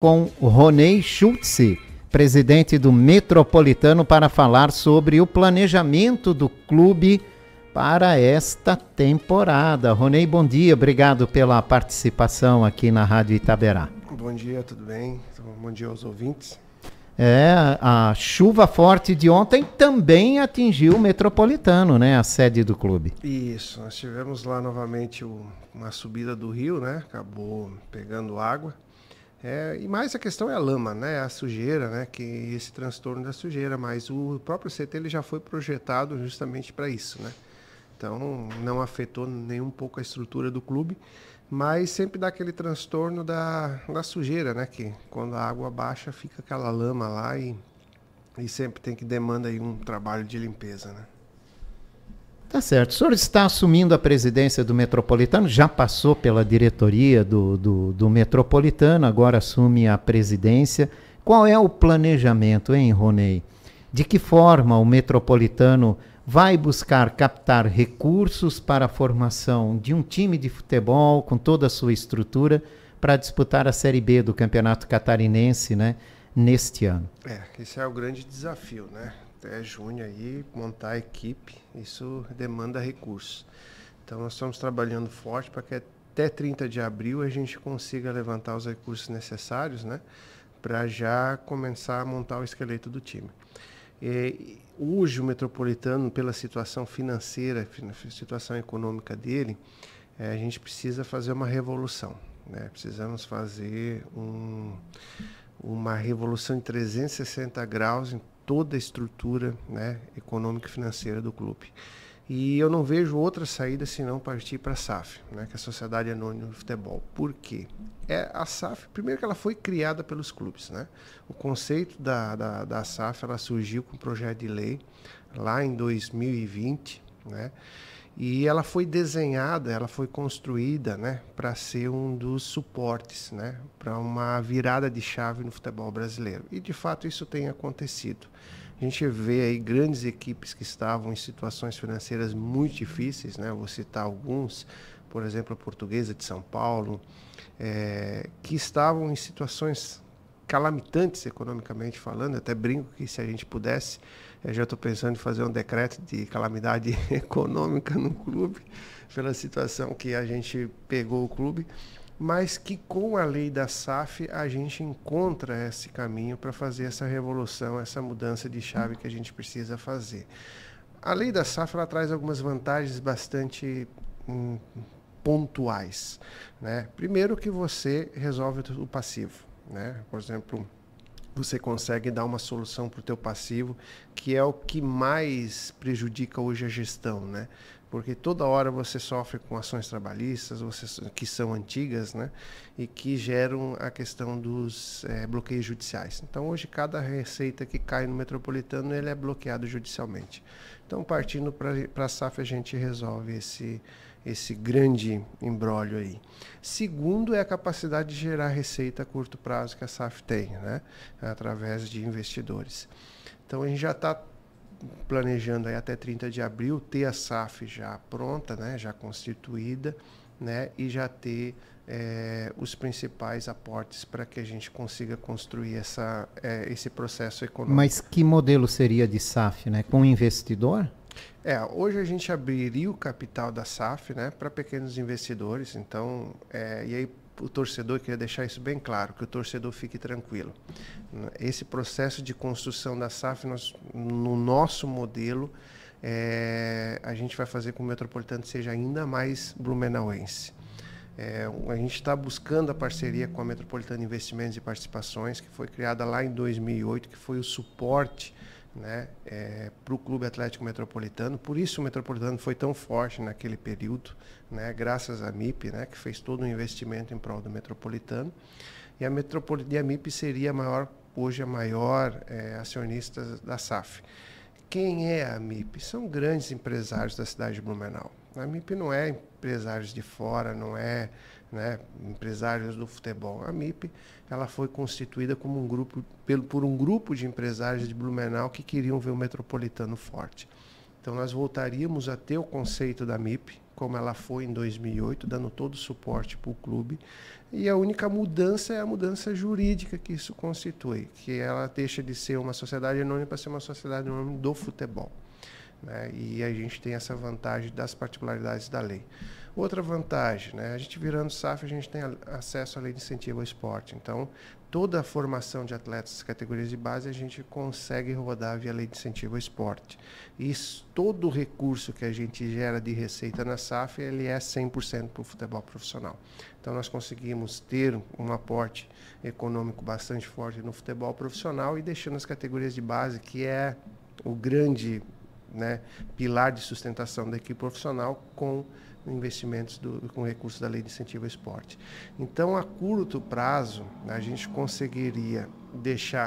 com Ronei Schultze, presidente do Metropolitano, para falar sobre o planejamento do clube para esta temporada. Ronei, bom dia, obrigado pela participação aqui na Rádio Itaberá. Bom dia, tudo bem? Bom dia aos ouvintes. A chuva forte de ontem também atingiu o Metropolitano, né, a sede do clube. Isso, nós tivemos lá novamente uma subida do rio, né, acabou pegando água. E mais a questão é a lama, né, a sujeira, né, que esse transtorno da sujeira, mas o próprio CT ele já foi projetado justamente para isso, né. Então não afetou nem um pouco a estrutura do clube, mas sempre dá aquele transtorno da sujeira, né, que quando a água baixa fica aquela lama lá e sempre tem que demanda aí um trabalho de limpeza, né. Tá certo. O senhor está assumindo a presidência do Metropolitano, já passou pela diretoria do Metropolitano, agora assume a presidência. Qual é o planejamento, hein, Ronei? De que forma o Metropolitano vai buscar captar recursos para a formação de um time de futebol com toda a sua estrutura para disputar a Série B do Campeonato Catarinense, né, neste ano? Esse é o grande desafio, né? Até junho aí, montar a equipe, isso demanda recursos. Então nós estamos trabalhando forte para que até 30 de abril a gente consiga levantar os recursos necessários, né, para já começar a montar o esqueleto do time. Hoje o Metropolitano, pela situação financeira, situação econômica dele, a gente precisa fazer uma revolução, né? Precisamos fazer uma revolução em 360 graus em toda a estrutura, né, econômica e financeira do clube. E eu não vejo outra saída senão partir para a SAF, né, que é a Sociedade Anônima de Futebol. Por quê? A SAF, primeiro que ela foi criada pelos clubes, né? O conceito da SAF ela surgiu com um projeto de lei lá em 2020, né? E ela foi desenhada, ela foi construída, né, para ser um dos suportes, né, para uma virada de chave no futebol brasileiro. E de fato isso tem acontecido. A gente vê aí grandes equipes que estavam em situações financeiras muito difíceis, né? Vou citar alguns, por exemplo, a Portuguesa de São Paulo, que estavam em situações calamitantes economicamente falando. Eu até brinco que se a gente pudesse, eu já estou pensando em fazer um decreto de calamidade econômica no clube, pela situação que a gente pegou o clube, mas que com a lei da SAF a gente encontra esse caminho para fazer essa revolução, essa mudança de chave que a gente precisa fazer. A lei da SAF ela traz algumas vantagens bastante pontuais, né? Primeiro que você resolve o passivo, né? Por exemplo, você consegue dar uma solução para o teu passivo, que é o que mais prejudica hoje a gestão, né? Porque toda hora você sofre com ações trabalhistas, que são antigas, né? E que geram a questão dos bloqueios judiciais. Então, hoje, cada receita que cai no Metropolitano, ele é bloqueado judicialmente. Então, partindo para a SAF, a gente resolve esse grande imbróglio aí. Segundo é a capacidade de gerar receita a curto prazo que a SAF tem, né? Através de investidores. Então, a gente já está planejando aí até 30 de abril ter a SAF já pronta, né? Já constituída, né? E já ter os principais aportes para que a gente consiga construir esse processo econômico. Mas que modelo seria de SAF, né? Com investidor? Hoje a gente abriria o capital da SAF, né, para pequenos investidores. Então, e aí o torcedor, queria deixar isso bem claro, que o torcedor fique tranquilo. Esse processo de construção da SAF, no nosso modelo, a gente vai fazer com que o Metropolitano seja ainda mais blumenauense. A gente está buscando a parceria com a Metropolitano Investimentos e Participações, que foi criada lá em 2008, que foi o suporte, né, para o Clube Atlético Metropolitano. Por isso o Metropolitano foi tão forte naquele período, né, graças à MIP, né, que fez todo um investimento em prol do Metropolitano. E a MIP seria hoje a maior acionista da SAF. Quem é a MIP? São grandes empresários da cidade de Blumenau. A MIP não é empresários de fora, não é, né, empresários do futebol. A MIP ela foi constituída como por um grupo de empresários de Blumenau que queriam ver o Metropolitano forte. Então nós voltaríamos a ter o conceito da MIP, como ela foi em 2008, dando todo o suporte para o clube. E a única mudança é a mudança jurídica que isso constitui, que ela deixa de ser uma sociedade anônima para ser uma sociedade anônima do futebol, né? E a gente tem essa vantagem das particularidades da lei. Outra vantagem, né? A gente virando SAF, a gente tem acesso à lei de incentivo ao esporte. Então, toda a formação de atletas das categorias de base a gente consegue rodar via lei de incentivo ao esporte. E todo o recurso que a gente gera de receita na SAF, ele é 100% para o futebol profissional. Então, nós conseguimos ter um aporte econômico bastante forte no futebol profissional e deixando as categorias de base, que é o grande, né, pilar de sustentação da equipe profissional, com investimentos com recursos da lei de incentivo ao esporte. Então, a curto prazo, a gente conseguiria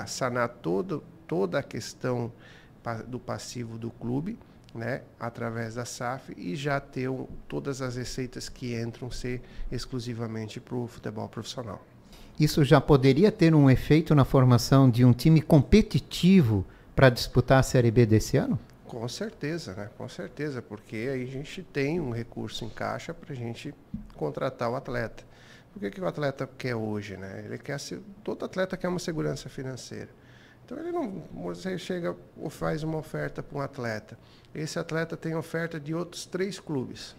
sanar toda a questão do passivo do clube, né, através da SAF, e já ter todas as receitas que entram ser exclusivamente para o futebol profissional. Isso já poderia ter um efeito na formação de um time competitivo para disputar a Série B desse ano? Com certeza, né? Com certeza, porque aí a gente tem um recurso em caixa para a gente contratar o atleta. Por que o atleta quer hoje, né? Todo atleta quer uma segurança financeira. Então você chega ou faz uma oferta para um atleta. Esse atleta tem oferta de outros 3 clubes.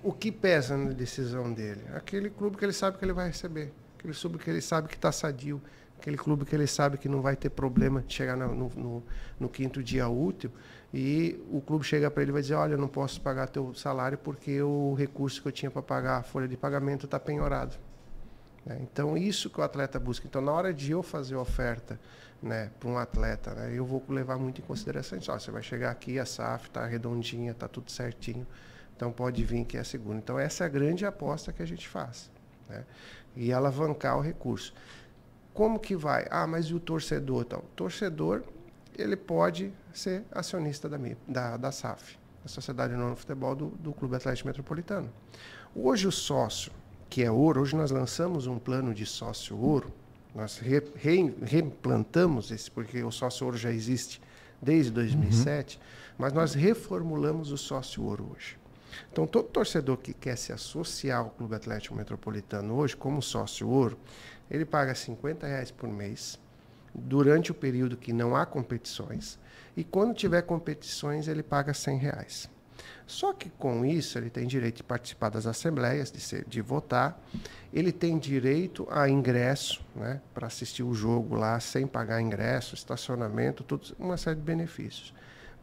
O que pesa na decisão dele? Aquele clube que ele sabe que ele vai receber, aquele clube que ele sabe que está sadio, aquele clube que ele sabe que não vai ter problema de chegar no 5º dia útil, e o clube chega para ele e vai dizer: olha, eu não posso pagar teu salário porque o recurso que eu tinha para pagar a folha de pagamento está penhorado. Então, isso que o atleta busca. Então, na hora de eu fazer a oferta, né, para um atleta, né, eu vou levar muito em consideração isso. Você vai chegar aqui, a SAF está redondinha, está tudo certinho, então pode vir que é seguro. Então, essa é a grande aposta que a gente faz, né? E alavancar o recurso. Como que vai? Mas e o torcedor? Então, o torcedor, ele pode ser acionista da SAF, da Sociedade Anônima de Futebol do Clube Atlético Metropolitano. Hoje o sócio, que é ouro, hoje nós lançamos um plano de sócio ouro, nós reimplantamos esse, porque o sócio ouro já existe desde 2007, mas nós reformulamos o sócio ouro hoje. Então, todo torcedor que quer se associar ao Clube Atlético Metropolitano hoje, como sócio ouro, ele paga R$50 por mês, durante o período que não há competições, e quando tiver competições, ele paga R$100. Só que com isso, ele tem direito de participar das assembleias, de votar, ele tem direito a ingresso, né, para assistir o jogo lá, sem pagar ingresso, estacionamento, uma série de benefícios.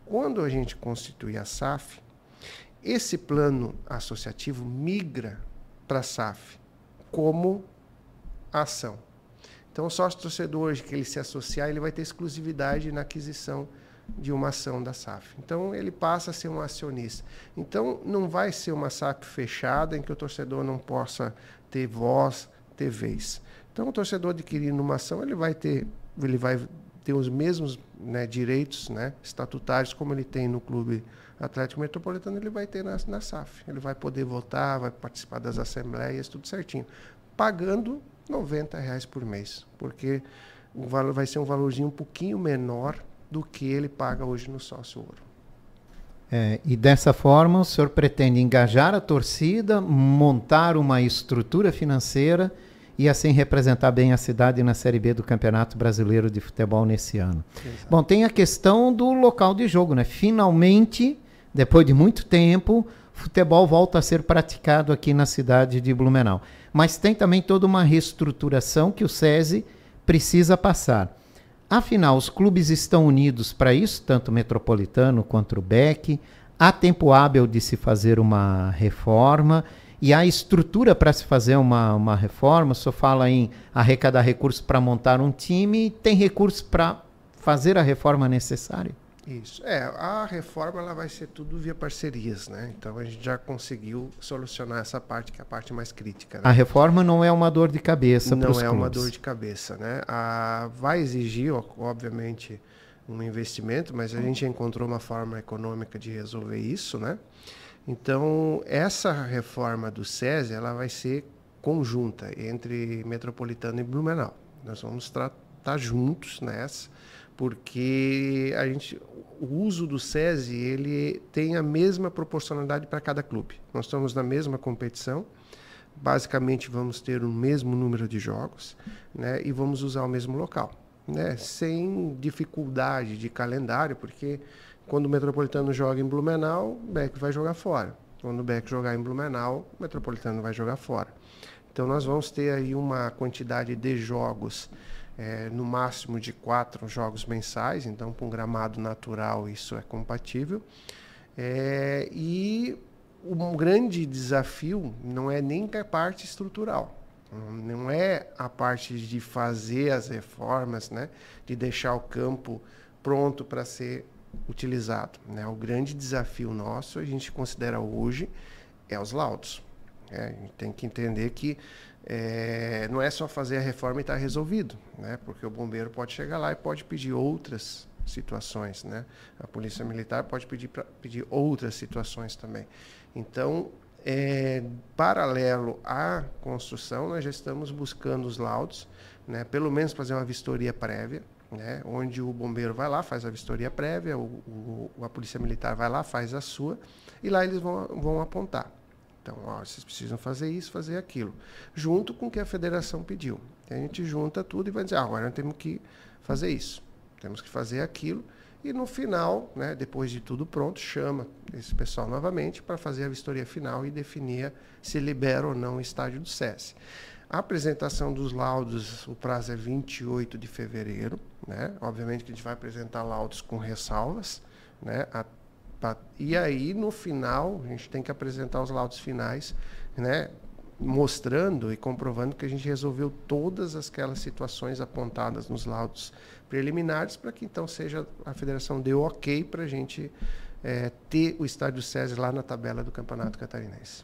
Quando a gente constitui a SAF, esse plano associativo migra para a SAF como ação. Então, o sócio torcedor hoje que ele se associar, ele vai ter exclusividade na aquisição de uma ação da SAF. Então, ele passa a ser um acionista. Então, não vai ser uma SAF fechada em que o torcedor não possa ter voz, ter vez. Então, o torcedor adquirindo uma ação, ele vai ter os mesmos, né, direitos, né, estatutários como ele tem no Clube Atlético Metropolitano, ele vai ter na SAF. Ele vai poder votar, vai participar das assembleias, tudo certinho, pagando R$90 por mês, porque o valor vai ser um valorzinho um pouquinho menor do que ele paga hoje no sócio ouro. E dessa forma o senhor pretende engajar a torcida, montar uma estrutura financeira e assim representar bem a cidade na Série B do Campeonato Brasileiro de Futebol nesse ano. Exato. Bom, tem a questão do local de jogo, né? Finalmente, depois de muito tempo, futebol volta a ser praticado aqui na cidade de Blumenau. Mas tem também toda uma reestruturação que o SESI precisa passar. Afinal, os clubes estão unidos para isso, tanto o Metropolitano quanto o BEC. Há tempo hábil de se fazer uma reforma e há estrutura para se fazer uma reforma. O senhor fala em arrecadar recursos para montar um time, tem recursos para fazer a reforma necessária? Isso. A reforma ela vai ser tudo via parcerias, né? Então a gente já conseguiu solucionar essa parte, que é a parte mais crítica, né? A reforma não é uma dor de cabeça para os clubes. Não é uma dor de cabeça, né? Vai exigir, obviamente, um investimento, mas a gente encontrou uma forma econômica de resolver isso, né? Então, essa reforma do SESI, ela vai ser conjunta entre Metropolitano e Blumenau. Nós vamos tá juntos nessa, porque o uso do SESI, ele tem a mesma proporcionalidade para cada clube. Nós estamos na mesma competição, basicamente vamos ter o mesmo número de jogos, né, e vamos usar o mesmo local, né, sem dificuldade de calendário, porque quando o Metropolitano joga em Blumenau, o BEC vai jogar fora. Quando o BEC jogar em Blumenau, o Metropolitano vai jogar fora. Então nós vamos ter aí uma quantidade de jogos, no máximo de 4 jogos mensais, então com gramado natural isso é compatível. E um grande desafio não é nem a parte estrutural, não é a parte de fazer as reformas, né, de deixar o campo pronto para ser utilizado, né? O grande desafio nosso, a gente considera hoje, é os laudos. A gente tem que entender que não é só fazer a reforma e estar resolvido, né? Porque o bombeiro pode chegar lá e pode pedir outras situações, né? A polícia militar pode pedir outras situações também. Então, paralelo à construção, nós já estamos buscando os laudos, né? Pelo menos fazer uma vistoria prévia, né? Onde o bombeiro vai lá, faz a vistoria prévia, a polícia militar vai lá, faz a sua, e lá eles vão apontar. Então, vocês precisam fazer isso, fazer aquilo, junto com o que a federação pediu. A gente junta tudo e vai dizer, agora nós temos que fazer isso, temos que fazer aquilo, e no final, né, depois de tudo pronto, chama esse pessoal novamente para fazer a vistoria final e definir se libera ou não o estádio do SESI. A apresentação dos laudos, o prazo é 28 de fevereiro, né? Obviamente que a gente vai apresentar laudos com ressalvas, né? E aí, no final, a gente tem que apresentar os laudos finais, né, mostrando e comprovando que a gente resolveu todas aquelas situações apontadas nos laudos preliminares, para que então a federação dê ok para a gente ter o estádio SESI lá na tabela do Campeonato Catarinense.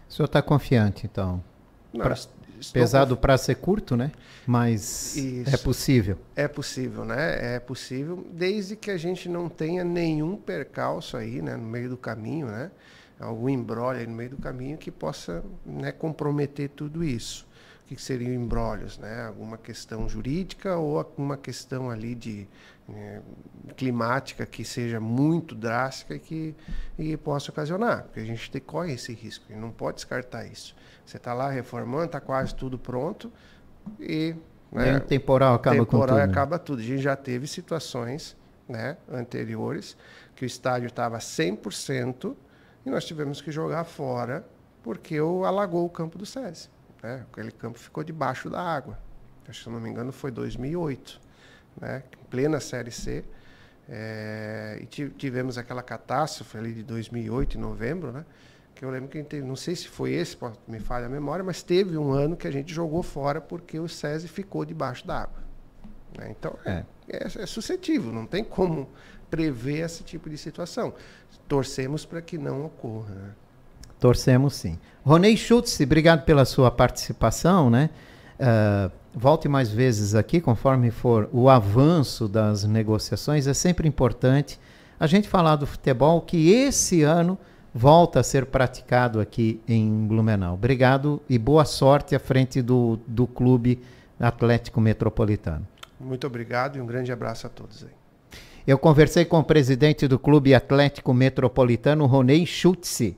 O senhor está confiante, então? Apesar do prazo ser curto, né? Mas isso. É possível. É possível, né? É possível, desde que a gente não tenha nenhum percalço aí, né, no meio do caminho, né? Algum imbróglio aí no meio do caminho que possa, né, comprometer tudo isso. O que seriam imbróglios, né? Alguma questão jurídica ou alguma questão ali de climática que seja muito drástica e possa ocasionar, porque a gente corre esse risco, e não pode descartar isso. Você está lá reformando, está quase tudo pronto e... Né, temporal acaba com tudo. Temporal acaba tudo. A gente já teve situações, né, anteriores que o estádio estava 100% e nós tivemos que jogar fora porque alagou o campo do SESI. Né? Aquele campo ficou debaixo da água. Acho que, se não me engano, foi 2008. Né? Em plena Série C. E tivemos aquela catástrofe ali de 2008, em novembro, né? Que eu lembro que a gente teve, não sei se foi esse, me falha a memória, mas teve um ano que a gente jogou fora porque o SESI ficou debaixo d'água. Né? Então, é suscetível, não tem como prever esse tipo de situação. Torcemos para que não ocorra. Né? Torcemos sim. Ronei Schultz, obrigado pela sua participação, né? Volte mais vezes aqui, conforme for o avanço das negociações. É sempre importante a gente falar do futebol que esse ano volta a ser praticado aqui em Blumenau. Obrigado e boa sorte à frente do Clube Atlético Metropolitano. Muito obrigado e um grande abraço a todos aí. Eu conversei com o presidente do Clube Atlético Metropolitano, Ronei Schultz.